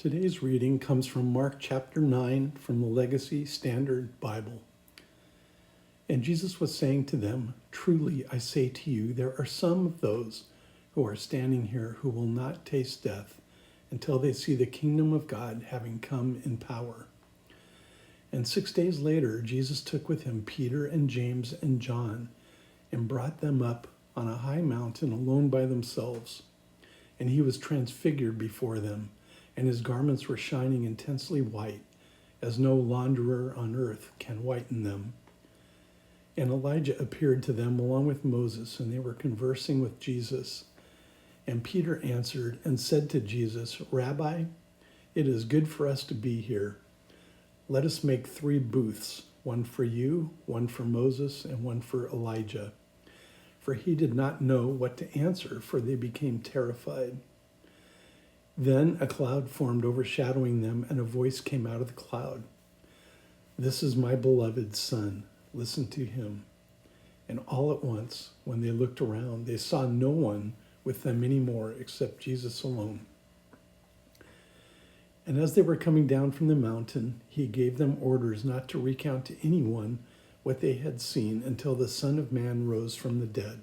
Today's reading comes from Mark chapter 9 from the Legacy Standard Bible. And Jesus was saying to them, "Truly I say to you, there are some of those who are standing here who will not taste death until they see the kingdom of God having come in power." And 6 days later, Jesus took with him Peter and James and John and brought them up on a high mountain alone by themselves. And he was transfigured before them, and his garments were shining intensely white, as no launderer on earth can whiten them. And Elijah appeared to them along with Moses, and they were conversing with Jesus. And Peter answered and said to Jesus, "Rabbi, it is good for us to be here. Let us make 3 booths, one for you, one for Moses, and one for Elijah." For he did not know what to answer, for they became terrified. Then a cloud formed overshadowing them, and a voice came out of the cloud. "This is my beloved Son. Listen to him." And all at once, when they looked around, they saw no one with them anymore except Jesus alone. And as they were coming down from the mountain, he gave them orders not to recount to anyone what they had seen until the Son of Man rose from the dead.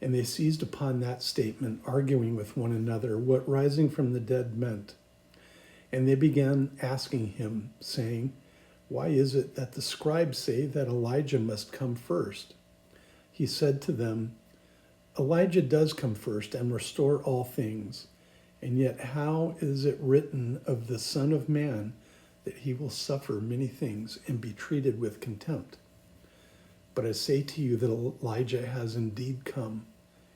And they seized upon that statement, arguing with one another what rising from the dead meant. And they began asking him, saying, "Why is it that the scribes say that Elijah must come first?" He said to them, "Elijah does come first and restore all things. And yet how is it written of the Son of Man that he will suffer many things and be treated with contempt? But I say to you that Elijah has indeed come,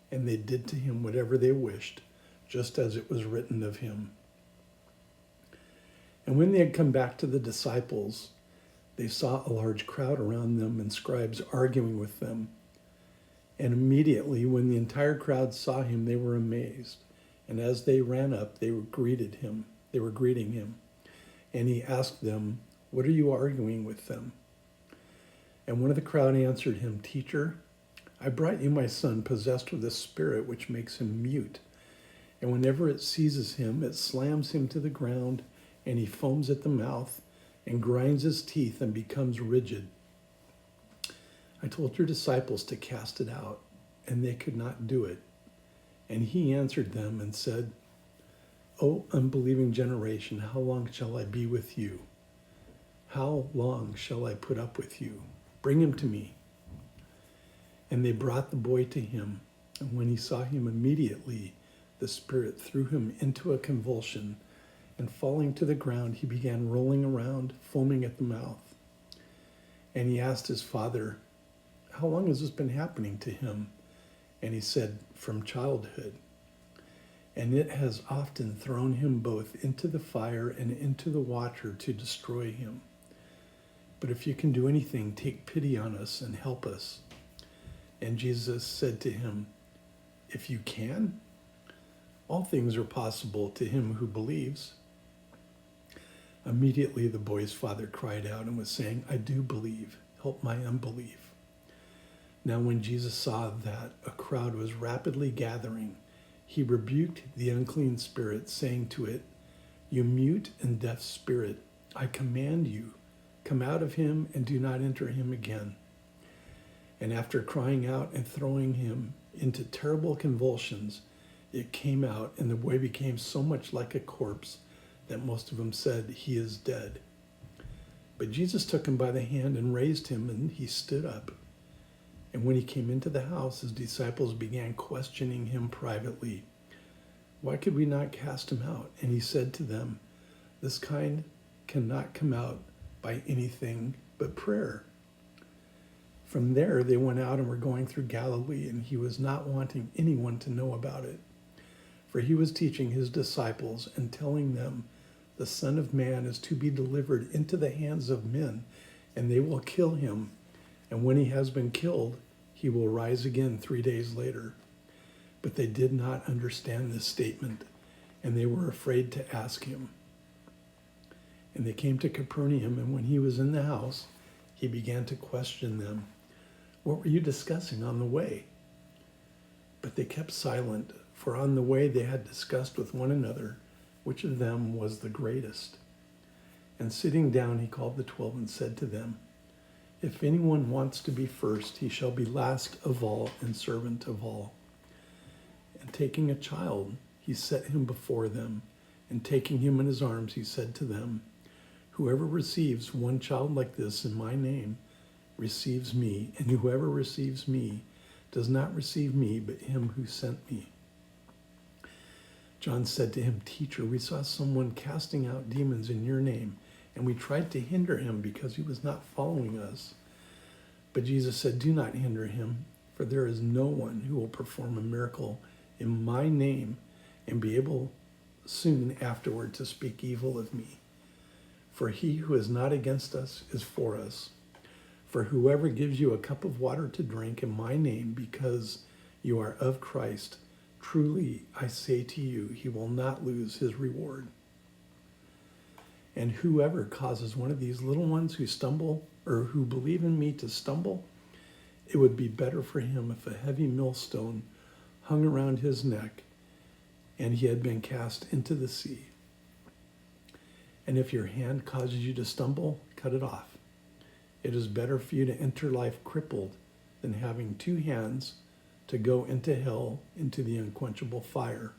and they did to him whatever they wished, just as it was written of him." And when they had come back to the disciples, they saw a large crowd around them and scribes arguing with them. And immediately when the entire crowd saw him, they were amazed. And as they ran up, they were greeting him. And he asked them, "What are you arguing with them?" And one of the crowd answered him, "Teacher, I brought you my son possessed with a spirit which makes him mute. And whenever it seizes him, it slams him to the ground, and he foams at the mouth and grinds his teeth and becomes rigid. I told your disciples to cast it out, and they could not do it." And he answered them and said, "O unbelieving generation, how long shall I be with you? How long shall I put up with you? Bring him to me." And they brought the boy to him. And when he saw him, immediately the spirit threw him into a convulsion, and falling to the ground, he began rolling around, foaming at the mouth. And he asked his father, "How long has this been happening to him?" And he said, "From childhood. And it has often thrown him both into the fire and into the water to destroy him. But if you can do anything, take pity on us and help us." And Jesus said to him, "If you can, all things are possible to him who believes." Immediately the boy's father cried out and was saying, "I do believe. Help my unbelief." Now when Jesus saw that a crowd was rapidly gathering, he rebuked the unclean spirit, saying to it, "You mute and deaf spirit, I command you, come out of him and do not enter him again." And after crying out and throwing him into terrible convulsions, it came out, and the boy became so much like a corpse that most of them said, "He is dead." But Jesus took him by the hand and raised him, and he stood up. And when he came into the house, his disciples began questioning him privately, "Why could we not cast him out?" And he said to them, "This kind cannot come out by anything but prayer." From there they went out and were going through Galilee, and he was not wanting anyone to know about it. For he was teaching his disciples and telling them, "The Son of Man is to be delivered into the hands of men, and they will kill him. And when he has been killed, he will rise again 3 days later." But they did not understand this statement, and they were afraid to ask him. And they came to Capernaum, and when he was in the house, he began to question them, "What were you discussing on the way?" But they kept silent, for on the way they had discussed with one another which of them was the greatest. And sitting down, he called the 12 and said to them, if anyone wants to be first, he shall be last of all and servant of all. And taking a child, he set him before them. And taking him in his arms, he said to them, whoever receives one child like this in my name receives me, and whoever receives me does not receive me, but him who sent me. John said to him, Teacher, we saw someone casting out demons in your name, and we tried to hinder him because he was not following us. But Jesus said, do not hinder him, for there is no one who will perform a miracle in my name and be able soon afterward to speak evil of me. For he who is not against us is for us. For whoever gives you a cup of water to drink in my name because you are of Christ, truly I say to you, he will not lose his reward. And whoever causes one of these little ones who stumble or who believe in me to stumble, it would be better for him if a heavy millstone hung around his neck and he had been cast into the sea. And if your hand causes you to stumble, cut it off. It is better for you to enter life crippled than having two hands to go into hell, into the unquenchable fire,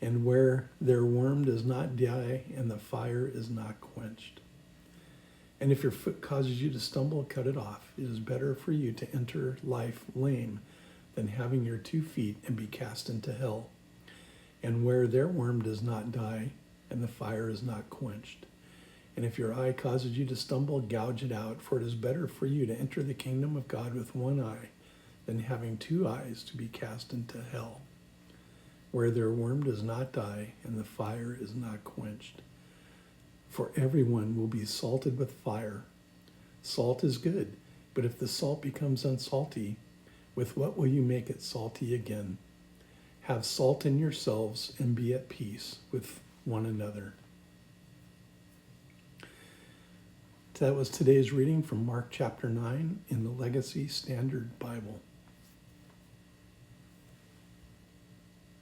and where their worm does not die and the fire is not quenched. And if your foot causes you to stumble, cut it off. It is better for you to enter life lame than having your 2 feet and be cast into hell, and where their worm does not die and the fire is not quenched. And if your eye causes you to stumble, gouge it out, for it is better for you to enter the kingdom of God with one eye than having 2 eyes to be cast into hell, where their worm does not die and the fire is not quenched. For everyone will be salted with fire. Salt is good, but if the salt becomes unsalty, with what will you make it salty again? Have salt in yourselves and be at peace with one another. That was today's reading from Mark chapter 9 in the Legacy Standard Bible.